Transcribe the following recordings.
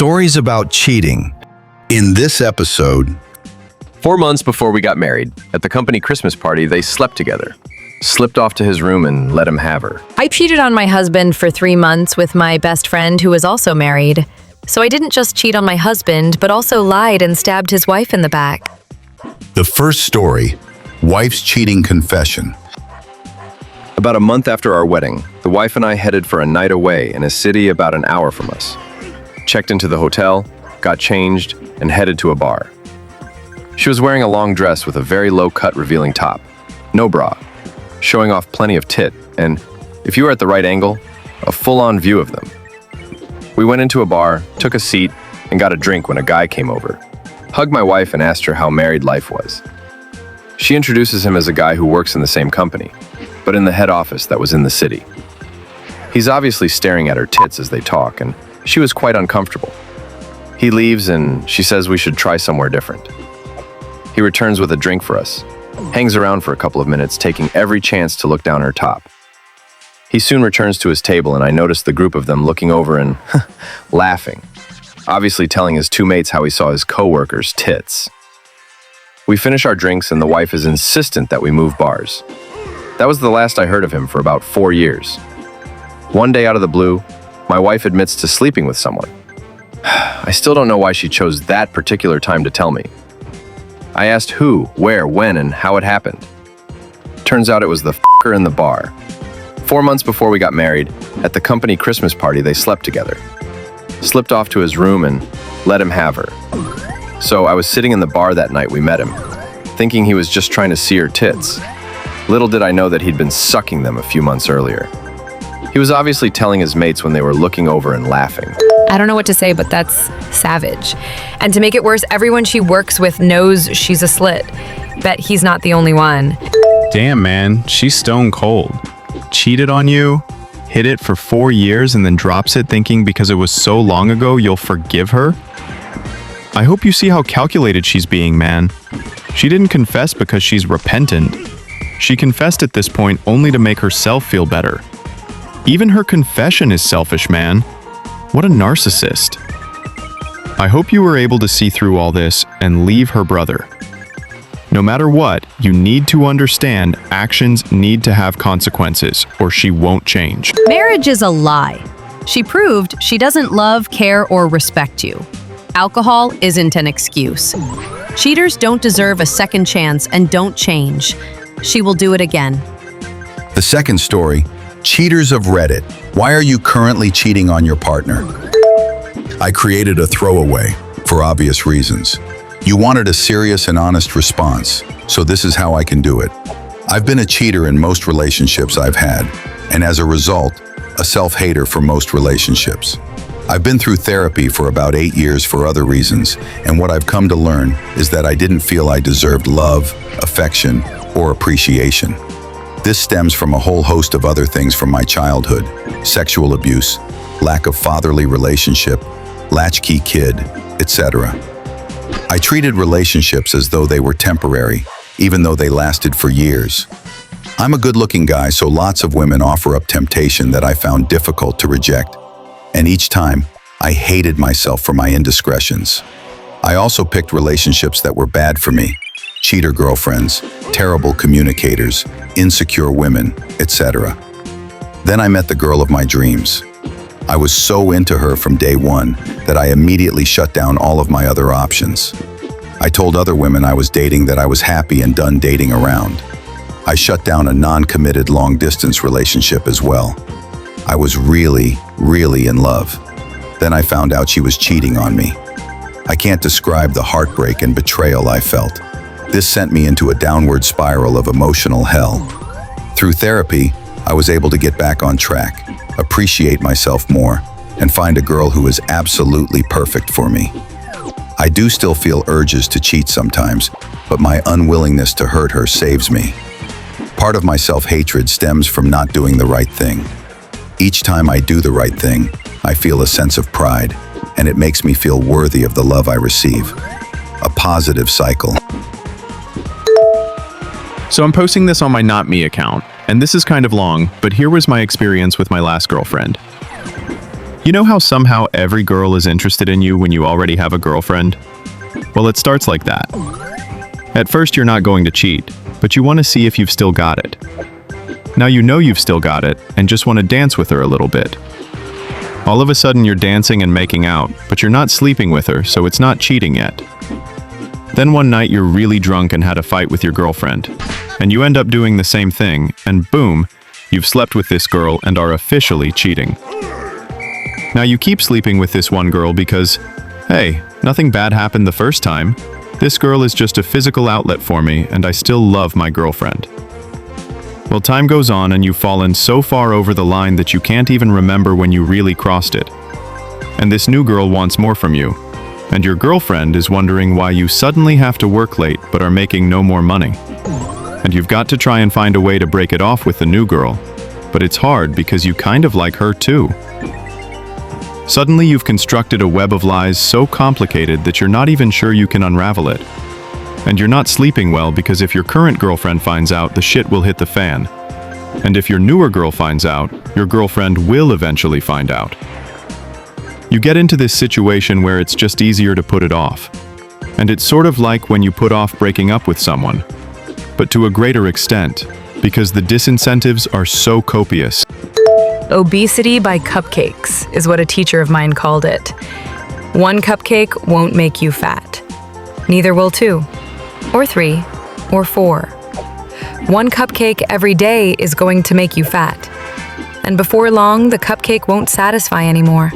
Stories about cheating. In this episode, 4 months before we got married, at the company Christmas party, they slept together. Slipped off to his room and let him have her. I cheated on my husband for 3 months with my best friend who was also married. So I didn't just cheat on my husband, but also lied and stabbed his wife in the back. the first story, wife's cheating confession. About a month after our wedding, the wife and I headed for a night away in a city about an hour from us. Checked into the hotel, got changed, and headed to a bar. She was wearing a long dress with a very low-cut revealing top, no bra, showing off plenty of tit, and, if you were at the right angle, a full-on view of them. We went into a bar, took a seat, and got a drink when a guy came over, hugged my wife and asked her how married life was. She introduces him as a guy who works in the same company, but in the head office that was in the city. He's obviously staring at her tits as they talk, and she was quite uncomfortable. He leaves and she says we should try somewhere different. He returns with a drink for us, hangs around for a couple of minutes, taking every chance to look down her top. He soon returns to his table and I notice the group of them looking over and laughing, obviously telling his two mates how he saw his coworker's tits. We finish our drinks and the wife is insistent that we move bars. That was the last I heard of him for about 4 years. One day out of the blue, my wife admits to sleeping with someone. I still don't know why she chose that particular time to tell me. I asked who, where, when, and how it happened. Turns out it was the f***er in the bar. 4 months before we got married, at the company Christmas party, they slept together. Slipped off to his room and let him have her. So I was sitting in the bar that night we met him, thinking he was just trying to see her tits. Little did I know that he'd been sucking them a few months earlier. He was obviously telling his mates when they were looking over and laughing. I don't know what to say, but that's savage. And to make it worse, everyone she works with knows she's a slit. Bet he's not the only one. Damn, man, she's stone cold. Cheated on you, hid it for 4 years, and then drops it thinking because it was so long ago you'll forgive her? I hope you see how calculated she's being, man. She didn't confess because she's repentant. She confessed at this point only to make herself feel better. Even her confession is selfish, man. What a narcissist. I hope you were able to see through all this and leave her brother. No matter what, you need to understand actions need to have consequences or she won't change. Marriage is a lie. She proved she doesn't love, care, or respect you. Alcohol isn't an excuse. Cheaters don't deserve a second chance and don't change. She will do it again. The second story, cheaters of Reddit. Why are you currently cheating on your partner? I created a throwaway for obvious reasons. You wanted a serious and honest response, so this is how I can do it. I've been a cheater in most relationships I've had, and as a result, a self-hater for most relationships. I've been through therapy for about 8 years for other reasons, and what I've come to learn is that I didn't feel I deserved love, affection, or appreciation. This stems from a whole host of other things from my childhood: sexual abuse, lack of fatherly relationship, latchkey kid, etc. I treated relationships as though they were temporary, even though they lasted for years. I'm a good-looking guy, so lots of women offer up temptation that I found difficult to reject. And each time, I hated myself for my indiscretions. I also picked relationships that were bad for me: cheater girlfriends, terrible communicators, insecure women, etc. Then I met the girl of my dreams. I was so into her from day one that I immediately shut down all of my other options. I told other women I was dating that I was happy and done dating around. I shut down a non-committed long-distance relationship as well. I was really, really in love. Then I found out she was cheating on me. I can't describe the heartbreak and betrayal I felt. This sent me into a downward spiral of emotional hell. Through therapy, I was able to get back on track, appreciate myself more, and find a girl who is absolutely perfect for me. I do still feel urges to cheat sometimes, but my unwillingness to hurt her saves me. Part of my self-hatred stems from not doing the right thing. Each time I do the right thing, I feel a sense of pride, and it makes me feel worthy of the love I receive. A positive cycle. So I'm posting this on my Not Me account, and this is kind of long, but here was my experience with my last girlfriend. You know how somehow every girl is interested in you when you already have a girlfriend? Well, it starts like that. At first, you're not going to cheat, but you want to see if you've still got it. Now you know you've still got it and just want to dance with her a little bit. All of a sudden, you're dancing and making out, but you're not sleeping with her, so it's not cheating yet. Then one night, you're really drunk and had a fight with your girlfriend, and you end up doing the same thing, and boom, you've slept with this girl and are officially cheating. Now you keep sleeping with this one girl because, hey, nothing bad happened the first time. This girl is just a physical outlet for me, and I still love my girlfriend. Well, time goes on and you've fallen so far over the line that you can't even remember when you really crossed it. And this new girl wants more from you. And your girlfriend is wondering why you suddenly have to work late but are making no more money. And you've got to try and find a way to break it off with the new girl. But it's hard because you kind of like her too. Suddenly you've constructed a web of lies so complicated that you're not even sure you can unravel it. And you're not sleeping well because if your current girlfriend finds out, the shit will hit the fan. And if your newer girl finds out, your girlfriend will eventually find out. You get into this situation where it's just easier to put it off. And it's sort of like when you put off breaking up with someone, but to a greater extent, because the disincentives are so copious. Obesity by cupcakes is what a teacher of mine called it. One cupcake won't make you fat. Neither will 2, or 3, or 4. One cupcake every day is going to make you fat. And before long, the cupcake won't satisfy anymore.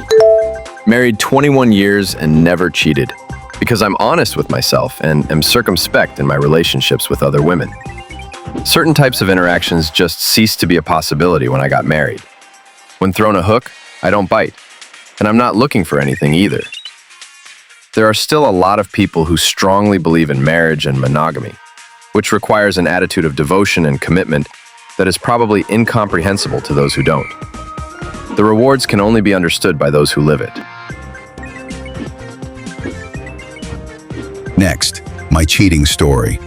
Married 21 years and never cheated. Because I'm honest with myself and am circumspect in my relationships with other women. Certain types of interactions just ceased to be a possibility when I got married. When thrown a hook, I don't bite. And I'm not looking for anything either. There are still a lot of people who strongly believe in marriage and monogamy, which requires an attitude of devotion and commitment that is probably incomprehensible to those who don't. The rewards can only be understood by those who live it. Next, my cheating story.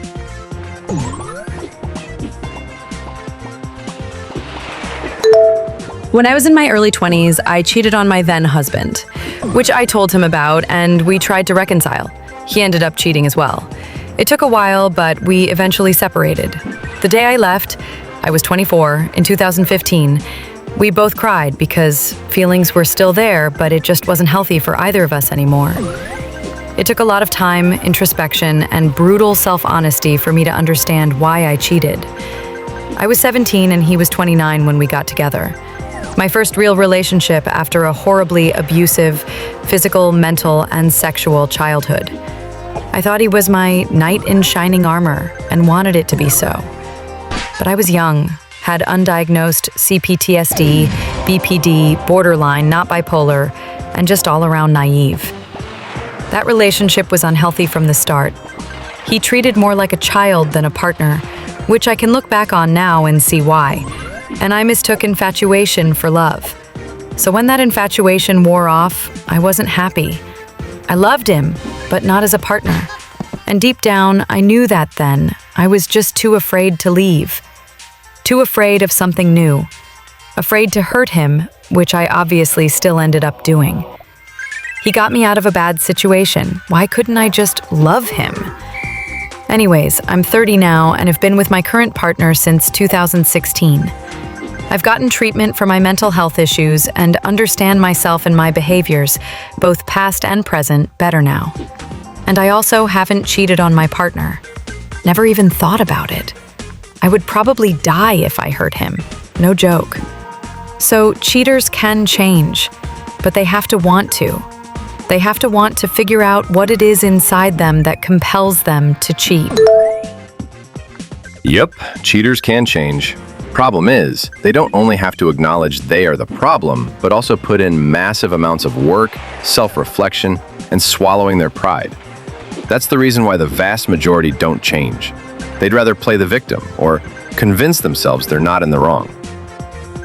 When I was in my early 20s, I cheated on my then husband, which I told him about, and we tried to reconcile. He ended up cheating as well. It took a while, but we eventually separated. The day I left, I was 24, in 2015, we both cried because feelings were still there, but it just wasn't healthy for either of us anymore. It took a lot of time, introspection, and brutal self-honesty for me to understand why I cheated. I was 17 and he was 29 when we got together. My first real relationship after a horribly abusive, physical, mental, and sexual childhood. I thought he was my knight in shining armor and wanted it to be so. But I was young, had undiagnosed CPTSD, BPD, borderline, not bipolar, and just all around naive. That relationship was unhealthy from the start. He treated more like a child than a partner, which I can look back on now and see why. And I mistook infatuation for love. So when that infatuation wore off, I wasn't happy. I loved him, but not as a partner. And deep down, I knew that then. I was just too afraid to leave. Too afraid of something new. Afraid to hurt him, which I obviously still ended up doing. He got me out of a bad situation. Why couldn't I just love him? Anyways, I'm 30 now and have been with my current partner since 2016. I've gotten treatment for my mental health issues and understand myself and my behaviors, both past and present, better now. And I also haven't cheated on my partner. Never even thought about it. I would probably die if I hurt him. No joke. So cheaters can change, but they have to want to. They have to want to figure out what it is inside them that compels them to cheat. Yep, cheaters can change. Problem is, they don't only have to acknowledge they are the problem, but also put in massive amounts of work, self-reflection, and swallowing their pride. That's the reason why the vast majority don't change. They'd rather play the victim or convince themselves they're not in the wrong.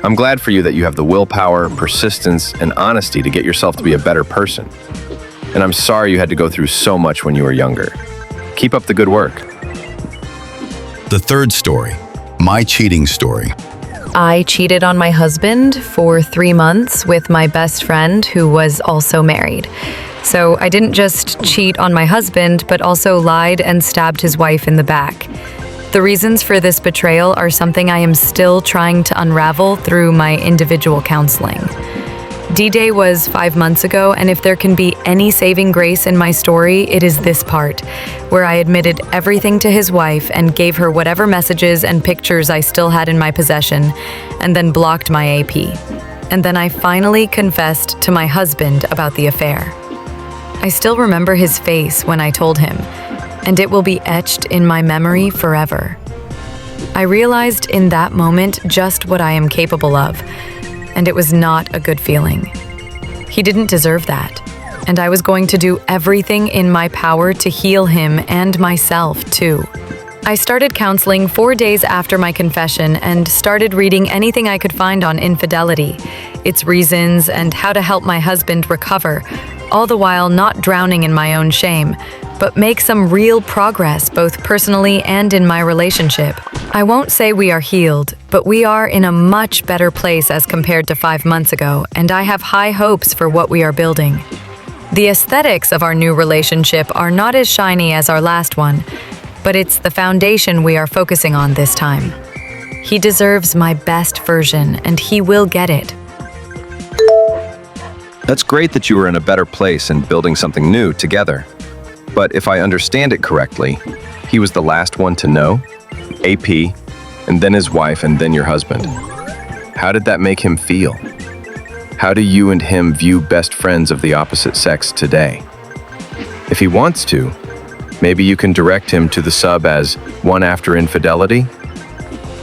I'm glad for you that you have the willpower, persistence, and honesty to get yourself to be a better person. And I'm sorry you had to go through so much when you were younger. Keep up the good work. The third story, my cheating story. I cheated on my husband for 3 months with my best friend who was also married. So I didn't just cheat on my husband, but also lied and stabbed his wife in the back. The reasons for this betrayal are something I am still trying to unravel through my individual counseling. D-Day was 5 months ago, and if there can be any saving grace in my story, it is this part, where I admitted everything to his wife and gave her whatever messages and pictures I still had in my possession, and then blocked my AP. And then I finally confessed to my husband about the affair. I still remember his face when I told him, and it will be etched in my memory forever. I realized in that moment just what I am capable of, and it was not a good feeling. He didn't deserve that, and I was going to do everything in my power to heal him and myself too. I started counseling 4 days after my confession and started reading anything I could find on infidelity, its reasons, and how to help my husband recover, all the while not drowning in my own shame, but make some real progress both personally and in my relationship. I won't say we are healed, but we are in a much better place as compared to 5 months ago, and I have high hopes for what we are building. The aesthetics of our new relationship are not as shiny as our last one, but it's the foundation we are focusing on this time. He deserves my best version, and he will get it. That's great that you were in a better place and building something new together. But if I understand it correctly, he was the last one to know? AP, and then his wife, and then your husband. How did that make him feel? How do you and him view best friends of the opposite sex today? If he wants to, maybe you can direct him to the sub as one after infidelity?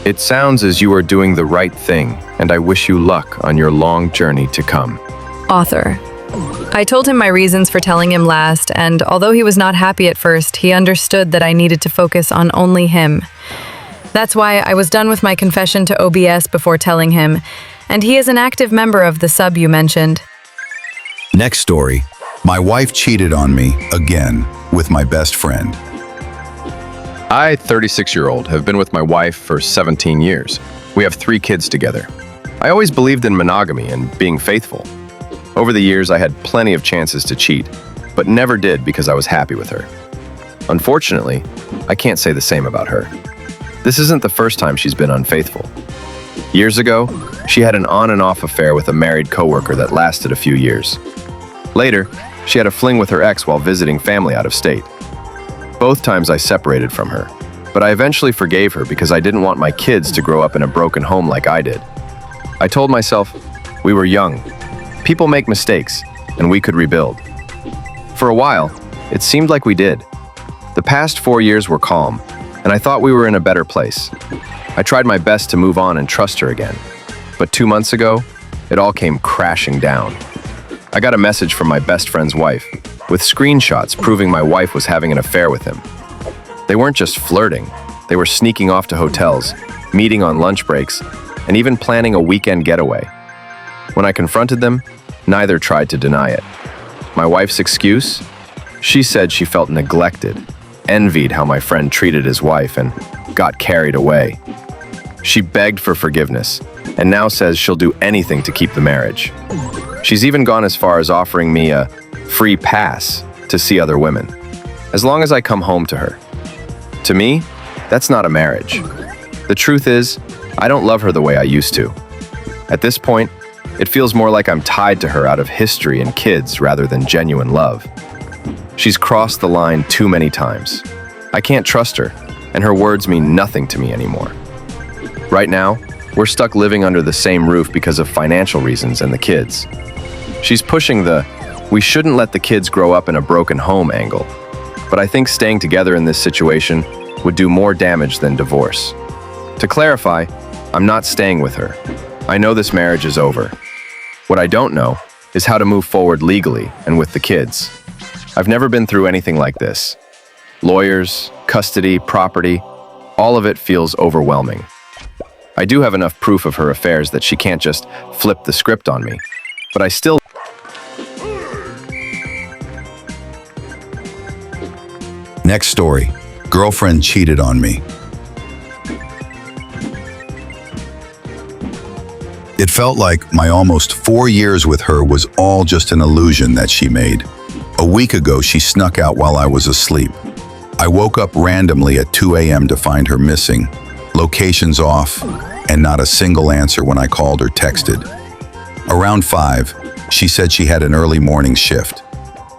It sounds as you are doing the right thing, and I wish you luck on your long journey to come. Author. I told him my reasons for telling him last, and although he was not happy at first, he understood that I needed to focus on only him. That's why I was done with my confession to OBS before telling him, and he is an active member of the sub you mentioned. Next story. My wife cheated on me, again, with my best friend. I, 36-year-old, have been with my wife for 17 years. We have 3 kids together. I always believed in monogamy and being faithful. Over the years, I had plenty of chances to cheat, but never did because I was happy with her. Unfortunately, I can't say the same about her. This isn't the first time she's been unfaithful. Years ago, she had an on and off affair with a married coworker that lasted a few years. Later, she had a fling with her ex while visiting family out of state. Both times I separated from her, but I eventually forgave her because I didn't want my kids to grow up in a broken home like I did. I told myself, we were young. People make mistakes, and we could rebuild. For a while, it seemed like we did. The past 4 years were calm, and I thought we were in a better place. I tried my best to move on and trust her again. But 2 months ago, it all came crashing down. I got a message from my best friend's wife, with screenshots proving my wife was having an affair with him. They weren't just flirting, they were sneaking off to hotels, meeting on lunch breaks, and even planning a weekend getaway. When I confronted them, neither tried to deny it. My wife's excuse? She said she felt neglected, envied how my friend treated his wife, and got carried away. She begged for forgiveness, and now says she'll do anything to keep the marriage. She's even gone as far as offering me a free pass to see other women, as long as I come home to her. To me, that's not a marriage. The truth is, I don't love her the way I used to. At this point, it feels more like I'm tied to her out of history and kids rather than genuine love. She's crossed the line too many times. I can't trust her, and her words mean nothing to me anymore. Right now, we're stuck living under the same roof because of financial reasons and the kids. She's pushing the, we shouldn't let the kids grow up in a broken home angle, but I think staying together in this situation would do more damage than divorce. To clarify, I'm not staying with her. I know this marriage is over. What I don't know is how to move forward legally and with the kids. I've never been through anything like this. Lawyers, custody, property, all of it feels overwhelming. I do have enough proof of her affairs that she can't just flip the script on me, but I still... Next story. Girlfriend cheated on me. It felt like my almost 4 years with her was all just an illusion that she made. A week ago, she snuck out while I was asleep. I woke up randomly at 2 a.m. to find her missing, locations off, and not a single answer when I called or texted. Around 5, she said she had an early morning shift,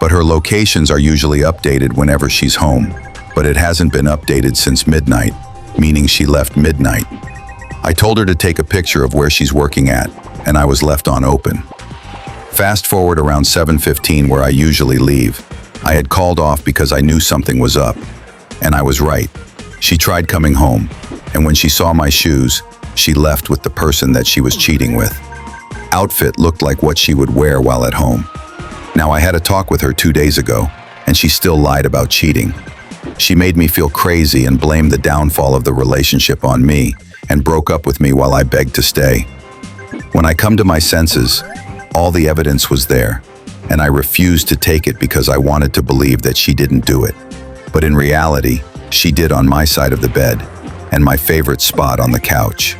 but her locations are usually updated whenever she's home, but it hasn't been updated since midnight, meaning she left midnight. I told her to take a picture of where she's working at, and I was left on open. Fast forward around 7:15 where I usually leave. I had called off because I knew something was up, and I was right. She tried coming home, and when she saw my shoes, she left with the person that she was cheating with. Outfit looked like what she would wear while at home. Now I had a talk with her 2 days ago, and she still lied about cheating. She made me feel crazy and blamed the downfall of the relationship on me, and broke up with me while I begged to stay. When I come to my senses, all the evidence was there, and I refused to take it because I wanted to believe that she didn't do it. But in reality, she did on my side of the bed, and my favorite spot on the couch.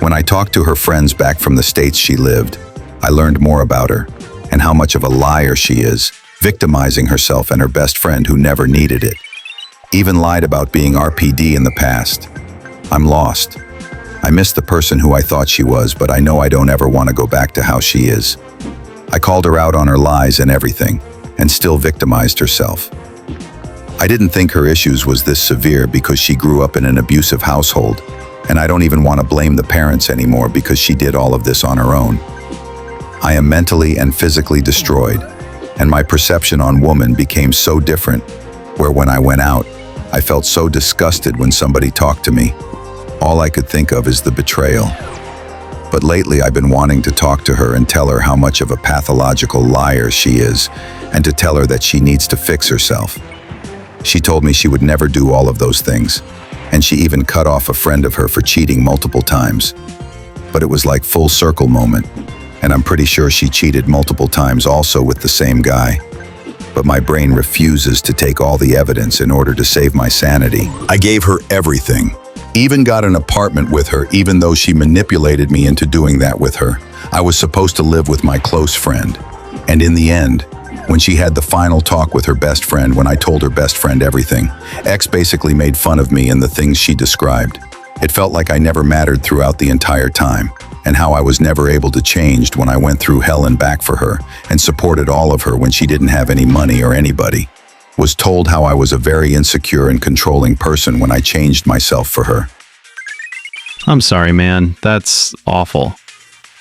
When I talked to her friends back from the States she lived, I learned more about her, and how much of a liar she is, victimizing herself and her best friend who never needed it. Even lied about being RPD in the past. I'm lost. I miss the person who I thought she was, but I know I don't ever want to go back to how she is. I called her out on her lies and everything, and still victimized herself. I didn't think her issues was this severe because she grew up in an abusive household, and I don't even want to blame the parents anymore because she did all of this on her own. I am mentally and physically destroyed, and my perception on women became so different, where when I went out, I felt so disgusted when somebody talked to me. All I could think of is the betrayal. But lately I've been wanting to talk to her and tell her how much of a pathological liar she is, and to tell her that she needs to fix herself. She told me she would never do all of those things, and she even cut off a friend of her for cheating multiple times. But it was like full circle moment, and I'm pretty sure she cheated multiple times also with the same guy. But my brain refuses to take all the evidence in order to save my sanity. I gave her everything. Even got an apartment with her, even though she manipulated me into doing that with her. I was supposed to live with my close friend. And in the end, when she had the final talk with her best friend, when I told her best friend everything, X basically made fun of me and the things she described. It felt like I never mattered throughout the entire time, and how I was never able to change when I went through hell and back for her, and supported all of her when she didn't have any money or anybody. Was told how I was a very insecure and controlling person when I changed myself for her. I'm sorry, man. That's awful.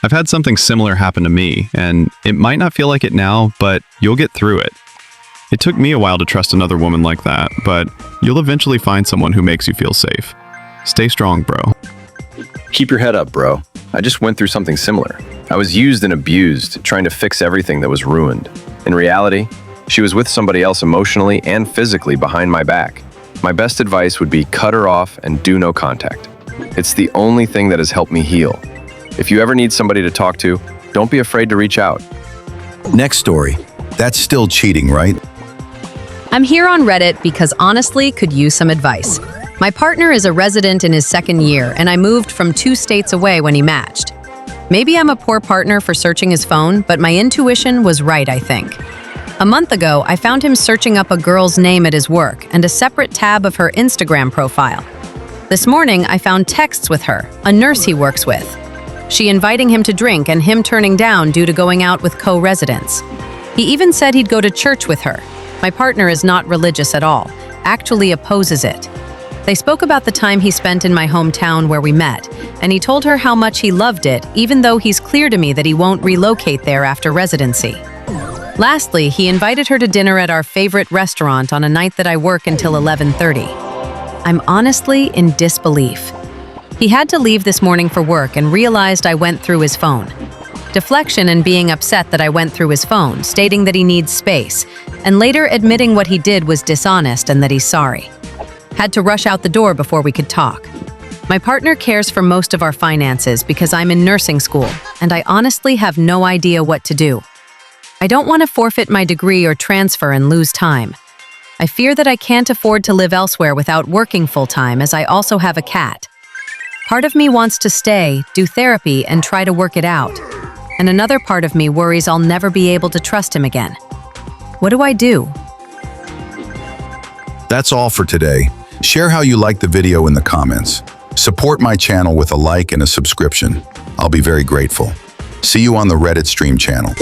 I've had something similar happen to me, and it might not feel like it now, but you'll get through it. It took me a while to trust another woman like that, but you'll eventually find someone who makes you feel safe. Stay strong, bro. Keep your head up, bro. I just went through something similar. I was used and abused, trying to fix everything that was ruined. In reality, she was with somebody else emotionally and physically behind my back. My best advice would be cut her off and do no contact. It's the only thing that has helped me heal. If you ever need somebody to talk to, don't be afraid to reach out. Next story. That's still cheating, right? I'm here on Reddit because honestly could use some advice. My partner is a resident in his second year, and I moved from 2 states away when he matched. Maybe I'm a poor partner for searching his phone, but my intuition was right, I think. A month ago, I found him searching up a girl's name at his work and a separate tab of her Instagram profile. This morning, I found texts with her, a nurse he works with. She inviting him to drink and him turning down due to going out with co-residents. He even said he'd go to church with her. My partner is not religious at all, actually opposes it. They spoke about the time he spent in my hometown where we met, and he told her how much he loved it, even though he's clear to me that he won't relocate there after residency. Lastly, he invited her to dinner at our favorite restaurant on a night that I work until 11:30. I'm honestly in disbelief. He had to leave this morning for work and realized I went through his phone. Deflection and being upset that I went through his phone, stating that he needs space, and later admitting what he did was dishonest and that he's sorry. Had to rush out the door before we could talk. My partner cares for most of our finances because I'm in nursing school, and I honestly have no idea what to do. I don't want to forfeit my degree or transfer and lose time. I fear that I can't afford to live elsewhere without working full-time, as I also have a cat. Part of me wants to stay, do therapy, and try to work it out. And another part of me worries I'll never be able to trust him again. What do I do? That's all for today. Share how you liked the video in the comments. Support my channel with a like and a subscription. I'll be very grateful. See you on the Reddit stream channel.